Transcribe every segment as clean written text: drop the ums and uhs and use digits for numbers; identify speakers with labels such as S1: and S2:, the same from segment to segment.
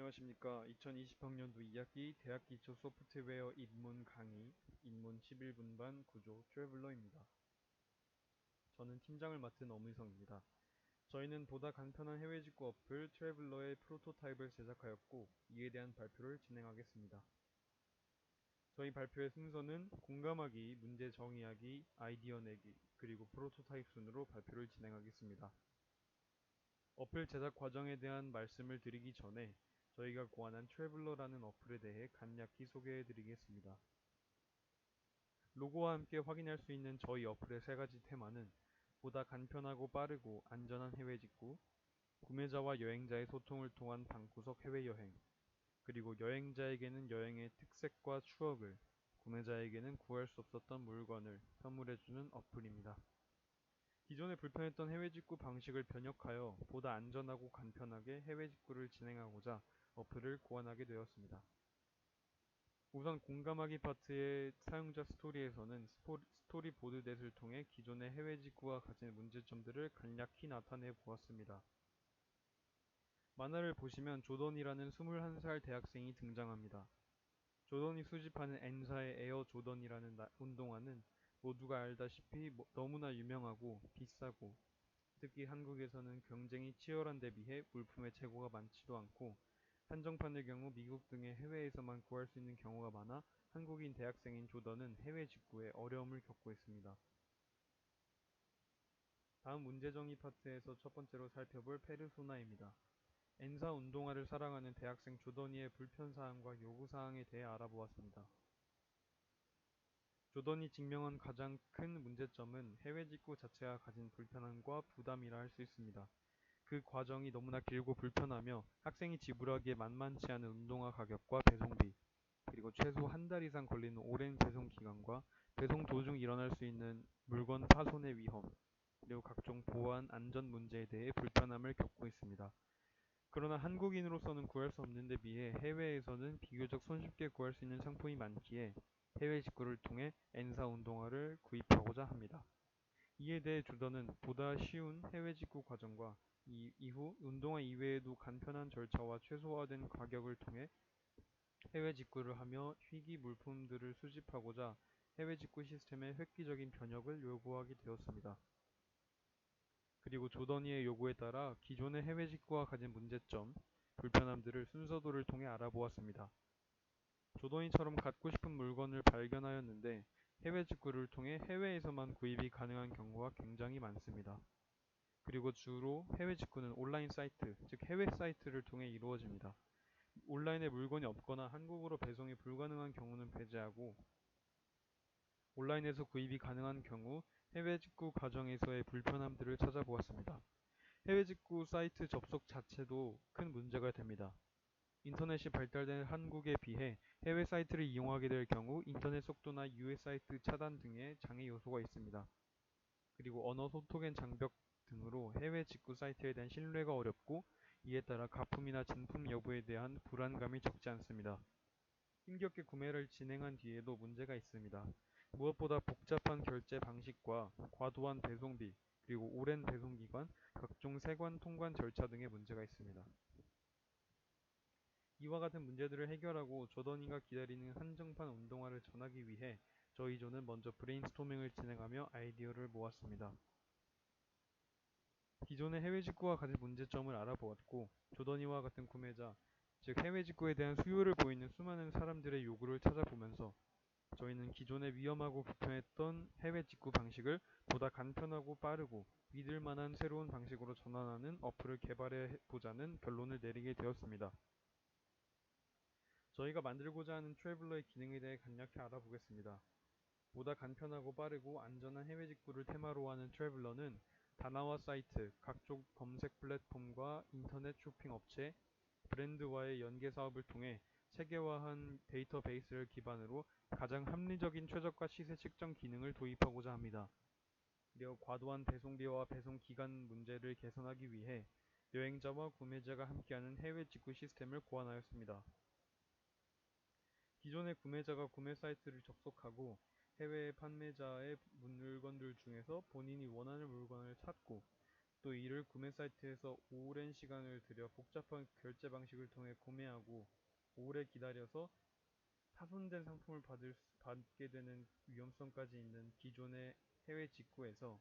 S1: 안녕하십니까. 2020학년도 2학기 대학기초 소프트웨어 입문 강의 입문 11분반 구조 트래블러입니다. 저는 팀장을 맡은 엄의성입니다. 저희는 보다 간편한 해외 직구 어플 트래블러의 프로토타입을 제작하였고 이에 대한 발표를 진행하겠습니다. 저희 발표의 순서는 공감하기, 문제 정의하기, 아이디어 내기, 그리고 프로토타입 순으로 발표를 진행하겠습니다. 어플 제작 과정에 대한 말씀을 드리기 전에 저희가 고안한 트래블러라는 어플에 대해 간략히 소개해드리겠습니다. 로고와 함께 확인할 수 있는 저희 어플의 세 가지 테마는 보다 간편하고 빠르고 안전한 해외 직구, 구매자와 여행자의 소통을 통한 방구석 해외여행, 그리고 여행자에게는 여행의 특색과 추억을, 구매자에게는 구할 수 없었던 물건을 선물해주는 어플입니다. 기존에 불편했던 해외 직구 방식을 변혁하여 보다 안전하고 간편하게 해외 직구를 진행하고자 어플을 고안하게 되었습니다. 우선 공감하기 파트의 사용자 스토리에서는 스토리보드댓을 통해 기존의 해외 직구가 가진 문제점들을 간략히 나타내 보았습니다. 만화를 보시면 조던이라는 21살 대학생이 등장합니다. 조던이 수집하는 N사의 에어 조던이라는 운동화는 모두가 알다시피 너무나 유명하고 비싸고 특히 한국에서는 경쟁이 치열한 데 비해 물품의 재고가 많지도 않고 한정판의 경우 미국 등의 해외에서만 구할 수 있는 경우가 많아 한국인 대학생인 조던은 해외 직구에 어려움을 겪고 있습니다. 다음 문제정의 파트에서 첫 번째로 살펴볼 페르소나입니다. N사 운동화를 사랑하는 대학생 조던이의 불편사항과 요구사항에 대해 알아보았습니다. 조던이 직면한 가장 큰 문제점은 해외 직구 자체가 가진 불편함과 부담이라 할 수 있습니다. 그 과정이 너무나 길고 불편하며 학생이 지불하기에 만만치 않은 운동화 가격과 배송비, 그리고 최소 한 달 이상 걸리는 오랜 배송 기간과 배송 도중 일어날 수 있는 물건 파손의 위험, 그리고 각종 보안 안전 문제에 대해 불편함을 겪고 있습니다. 그러나 한국인으로서는 구할 수 없는 데 비해 해외에서는 비교적 손쉽게 구할 수 있는 상품이 많기에 해외 직구를 통해 N사 운동화를 구입하고자 합니다. 이에 대해 조던은 보다 쉬운 해외 직구 과정과 이후 운동화 이외에도 간편한 절차와 최소화된 가격을 통해 해외 직구를 하며 희귀 물품들을 수집하고자 해외 직구 시스템의 획기적인 변혁을 요구하게 되었습니다. 그리고 조던이의 요구에 따라 기존의 해외 직구가 가진 문제점, 불편함들을 순서도를 통해 알아보았습니다. 조던이처럼 갖고 싶은 물건을 발견하였는데 해외 직구를 통해 해외에서만 구입이 가능한 경우가 굉장히 많습니다. 그리고 주로 해외 직구는 온라인 사이트, 즉 해외 사이트를 통해 이루어집니다. 온라인에 물건이 없거나 한국으로 배송이 불가능한 경우는 배제하고 온라인에서 구입이 가능한 경우 해외 직구 과정에서의 불편함들을 찾아보았습니다. 해외 직구 사이트 접속 자체도 큰 문제가 됩니다. 인터넷이 발달된 한국에 비해 해외 사이트를 이용하게 될 경우 인터넷 속도나 유해 사이트 차단 등의 장애 요소가 있습니다. 그리고 언어 소통의 장벽 등으로 해외 직구 사이트에 대한 신뢰가 어렵고 이에 따라 가품이나 진품 여부에 대한 불안감이 적지 않습니다. 힘겹게 구매를 진행한 뒤에도 문제가 있습니다. 무엇보다 복잡한 결제 방식과 과도한 배송비, 그리고 오랜 배송기간, 각종 세관 통관 절차 등의 문제가 있습니다. 이와 같은 문제들을 해결하고 조던이가 기다리는 한정판 운동화를 전하기 위해 저희 조는 먼저 브레인스토밍을 진행하며 아이디어를 모았습니다. 기존의 해외 직구가 가진 문제점을 알아보았고 조던이와 같은 구매자, 즉 해외 직구에 대한 수요를 보이는 수많은 사람들의 요구를 찾아보면서 저희는 기존의 위험하고 불편했던 해외 직구 방식을 보다 간편하고 빠르고 믿을 만한 새로운 방식으로 전환하는 어플을 개발해 보자는 결론을 내리게 되었습니다. 저희가 만들고자 하는 트래블러의 기능에 대해 간략히 알아보겠습니다. 보다 간편하고 빠르고 안전한 해외 직구를 테마로 하는 트래블러는 다나와 사이트, 각종 검색 플랫폼과 인터넷 쇼핑 업체, 브랜드와의 연계 사업을 통해 체계화한 데이터베이스를 기반으로 가장 합리적인 최저가 시세 측정 기능을 도입하고자 합니다. 그리고 과도한 배송비와 배송 기간 문제를 개선하기 위해 여행자와 구매자가 함께하는 해외 직구 시스템을 고안하였습니다. 기존의 구매자가 구매 사이트를 접속하고 해외 판매자의 물건들 중에서 본인이 원하는 물건을 찾고 또 이를 구매 사이트에서 오랜 시간을 들여 복잡한 결제 방식을 통해 구매하고 오래 기다려서 파손된 상품을 받게 되는 위험성까지 있는 기존의 해외 직구에서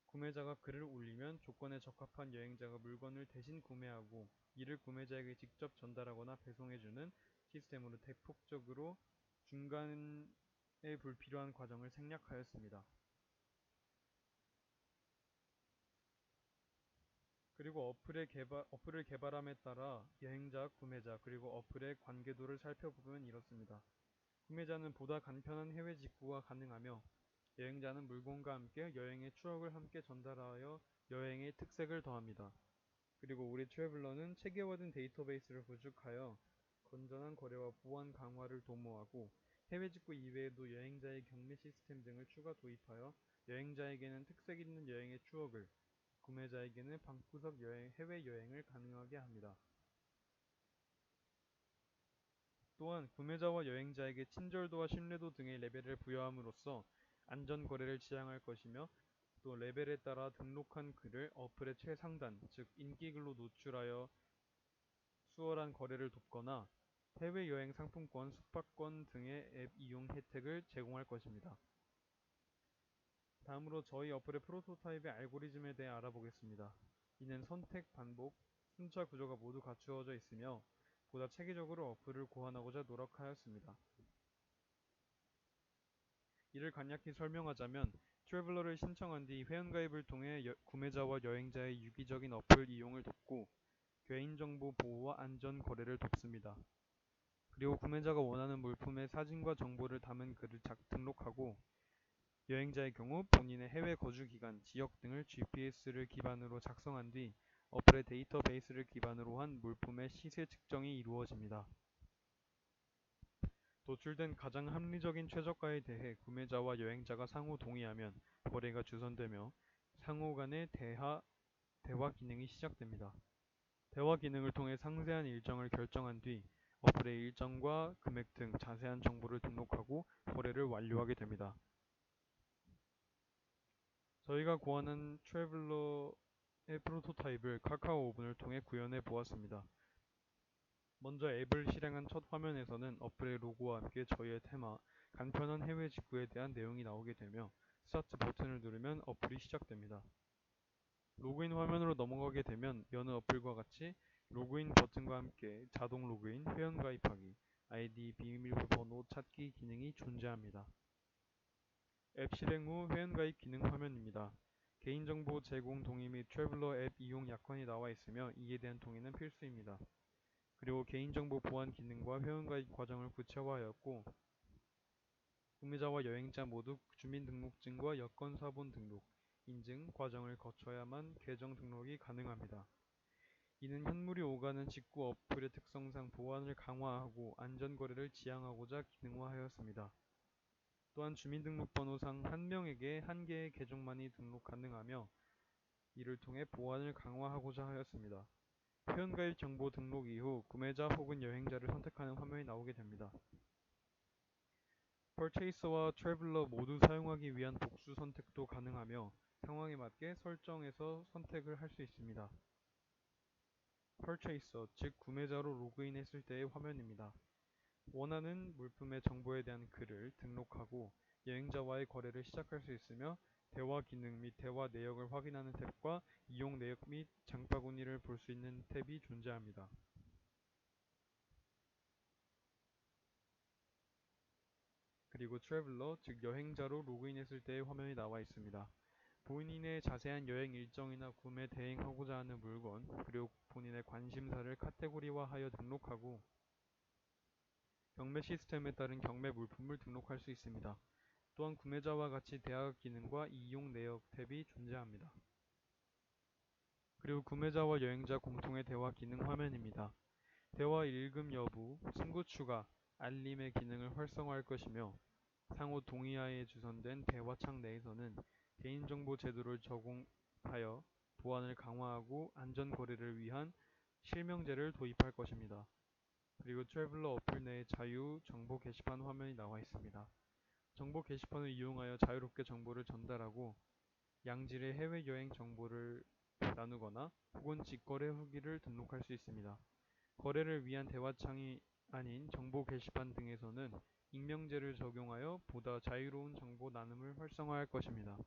S1: 구매자가 글을 올리면 조건에 적합한 여행자가 물건을 대신 구매하고 이를 구매자에게 직접 전달하거나 배송해주는 시스템으로 대폭적으로 중간에 불필요한 과정을 생략하였습니다. 그리고 어플을 개발함에 따라 여행자, 구매자, 그리고 어플의 관계도를 살펴보면 이렇습니다. 구매자는 보다 간편한 해외 직구가 가능하며 여행자는 물건과 함께 여행의 추억을 함께 전달하여 여행의 특색을 더합니다. 그리고 우리 트래블러는 체계화된 데이터베이스를 구축하여 건전한 거래와 보안 강화를 도모하고 해외 직구 이외에도 여행자의 경매 시스템 등을 추가 도입하여 여행자에게는 특색 있는 여행의 추억을, 구매자에게는 방구석 해외여행을 가능하게 합니다. 또한 구매자와 여행자에게 친절도와 신뢰도 등의 레벨을 부여함으로써 안전 거래를 지향할 것이며 또 레벨에 따라 등록한 글을 어플의 최상단, 즉 인기글로 노출하여 수월한 거래를 돕거나 해외여행 상품권, 숙박권 등의 앱 이용 혜택을 제공할 것입니다. 다음으로 저희 어플의 프로토타입의 알고리즘에 대해 알아보겠습니다. 이는 선택, 반복, 순차 구조가 모두 갖추어져 있으며 보다 체계적으로 어플을 고안하고자 노력하였습니다. 이를 간략히 설명하자면 트래블러를 신청한 뒤 회원가입을 통해 구매자와 여행자의 유기적인 어플 이용을 돕고 개인정보 보호와 안전 거래를 돕습니다. 그리고 구매자가 원하는 물품의 사진과 정보를 담은 글을 등록하고 여행자의 경우 본인의 해외 거주 기간, 지역 등을 GPS를 기반으로 작성한 뒤 어플의 데이터베이스를 기반으로 한 물품의 시세 측정이 이루어집니다. 도출된 가장 합리적인 최저가에 대해 구매자와 여행자가 상호 동의하면 거래가 주선되며 상호 간의 대화 기능이 시작됩니다. 대화 기능을 통해 상세한 일정을 결정한 뒤 어플의 일정과 금액 등 자세한 정보를 등록하고 거래를 완료하게 됩니다. 저희가 고안한 트래블러의 프로토타입을 카카오 오븐을 통해 구현해 보았습니다. 먼저 앱을 실행한 첫 화면에서는 어플의 로고와 함께 저희의 테마, 간편한 해외 직구에 대한 내용이 나오게 되며 스타트 버튼을 누르면 어플이 시작됩니다. 로그인 화면으로 넘어가게 되면 여느 어플과 같이 로그인 버튼과 함께 자동 로그인, 회원 가입하기, 아이디, 비밀번호 찾기 기능이 존재합니다. 앱 실행 후 회원가입 기능 화면입니다. 개인정보 제공 동의 및 트래블러 앱 이용 약관이 나와 있으며 이에 대한 동의는 필수입니다. 그리고 개인정보 보안 기능과 회원가입 과정을 구체화하였고 구매자와 여행자 모두 주민등록증과 여권사본 등록, 인증 과정을 거쳐야만 계정 등록이 가능합니다. 이는 현물이 오가는 직구 어플의 특성상 보안을 강화하고 안전거래를 지향하고자 기능화하였습니다. 또한 주민등록번호상 한 명에게 한 개의 계정만이 등록 가능하며 이를 통해 보안을 강화하고자 하였습니다. 회원가입 정보 등록 이후 구매자 혹은 여행자를 선택하는 화면이 나오게 됩니다. 퍼체이서와 트래블러 모두 사용하기 위한 복수 선택도 가능하며 상황에 맞게 설정해서 선택을 할 수 있습니다. 퍼체이서, 즉 구매자로 로그인했을 때의 화면입니다. 원하는 물품의 정보에 대한 글을 등록하고 여행자와의 거래를 시작할 수 있으며 대화 기능 및 대화 내역을 확인하는 탭과 이용 내역 및 장바구니를 볼 수 있는 탭이 존재합니다. 그리고 트래블러, 즉 여행자로 로그인했을 때의 화면이 나와 있습니다. 본인의 자세한 여행 일정이나 구매 대행하고자 하는 물건, 그리고 본인의 관심사를 카테고리화하여 등록하고 경매 시스템에 따른 경매 물품을 등록할 수 있습니다. 또한 구매자와 같이 대화 기능과 이용 내역 탭이 존재합니다. 그리고 구매자와 여행자 공통의 대화 기능 화면입니다. 대화 읽음 여부, 친구 추가, 알림의 기능을 활성화할 것이며 상호 동의하에 주선된 대화창 내에서는 개인정보 제도를 적용하여 보안을 강화하고 안전거래를 위한 실명제를 도입할 것입니다. 그리고 트래블러 어플 내에 자유 정보 게시판 화면이 나와 있습니다. 정보 게시판을 이용하여 자유롭게 정보를 전달하고 양질의 해외여행 정보를 나누거나 혹은 직거래 후기를 등록할 수 있습니다. 거래를 위한 대화창이 아닌 정보 게시판 등에서는 익명제를 적용하여 보다 자유로운 정보 나눔을 활성화할 것입니다.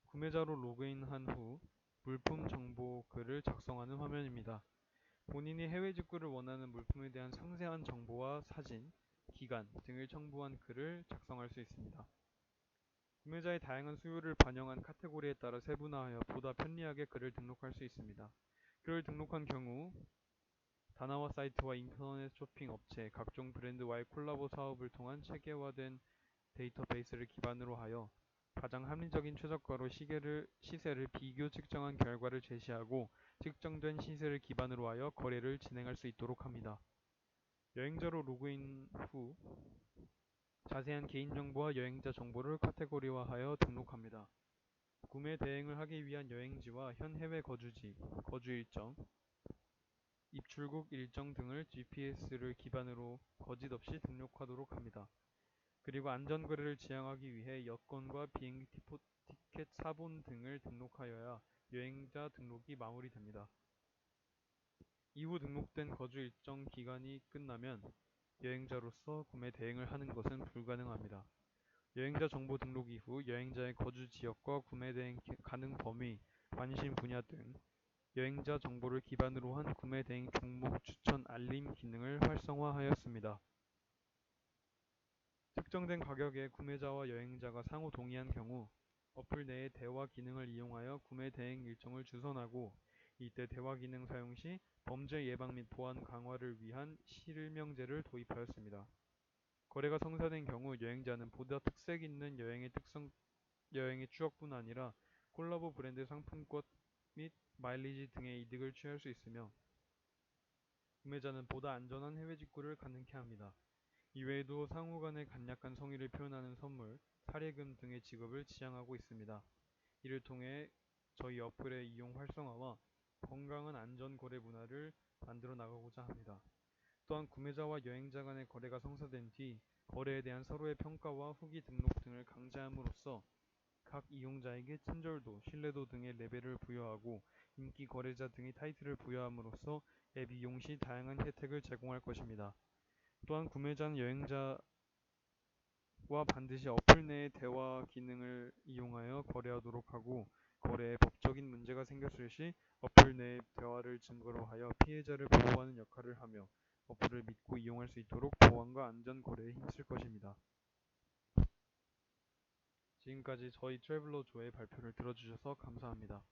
S1: 구매자로 로그인한 후 물품 정보 글을 작성하는 화면입니다. 본인이 해외 직구를 원하는 물품에 대한 상세한 정보와 사진, 기간 등을 첨부한 글을 작성할 수 있습니다. 구매자의 다양한 수요를 반영한 카테고리에 따라 세분화하여 보다 편리하게 글을 등록할 수 있습니다. 글을 등록한 경우 다나와 사이트와 인터넷 쇼핑 업체, 각종 브랜드와의 콜라보 사업을 통한 체계화된 데이터베이스를 기반으로 하여 가장 합리적인 최저가로 시세를 비교 측정한 결과를 제시하고 측정된 시세를 기반으로 하여 거래를 진행할 수 있도록 합니다. 여행자로 로그인 후 자세한 개인정보와 여행자 정보를 카테고리화하여 등록합니다. 구매 대행을 하기 위한 여행지와 현 해외 거주지, 거주 일정, 입출국 일정 등을 GPS를 기반으로 거짓 없이 등록하도록 합니다. 그리고 안전거래를 지향하기 위해 여권과 비행기 티켓 사본 등을 등록하여야 여행자 등록이 마무리됩니다. 이후 등록된 거주 일정 기간이 끝나면 여행자로서 구매 대행을 하는 것은 불가능합니다. 여행자 정보 등록 이후 여행자의 거주 지역과 구매 대행 가능 범위, 관심 분야 등 여행자 정보를 기반으로 한 구매 대행 종목 추천 알림 기능을 활성화하였습니다. 특정된 가격에 구매자와 여행자가 상호 동의한 경우 어플 내의 대화 기능을 이용하여 구매 대행 일정을 주선하고 이때 대화 기능 사용 시 범죄 예방 및 보안 강화를 위한 실명제를 도입하였습니다. 거래가 성사된 경우 여행자는 보다 특색 있는 여행의 추억뿐 아니라 콜라보 브랜드 상품권 및 마일리지 등의 이득을 취할 수 있으며 구매자는 보다 안전한 해외 직구를 가능케 합니다. 이외에도 상호 간의 간략한 성의를 표현하는 선물, 사례금 등의 지급을 지향하고 있습니다. 이를 통해 저희 어플의 이용 활성화와 건강한 안전 거래 문화를 만들어 나가고자 합니다. 또한 구매자와 여행자 간의 거래가 성사된 뒤 거래에 대한 서로의 평가와 후기 등록 등을 강제함으로써 각 이용자에게 친절도, 신뢰도 등의 레벨을 부여하고 인기 거래자 등의 타이틀을 부여함으로써 앱 이용 시 다양한 혜택을 제공할 것입니다. 또한 구매자는 여행자와 반드시 어플 내의 대화 기능을 이용하여 거래하도록 하고 거래에 법적인 문제가 생겼을 시 어플 내의 대화를 증거로 하여 피해자를 보호하는 역할을 하며 어플을 믿고 이용할 수 있도록 보안과 안전 거래에 힘쓸 것입니다. 지금까지 저희 트래블러 조의 발표를 들어주셔서 감사합니다.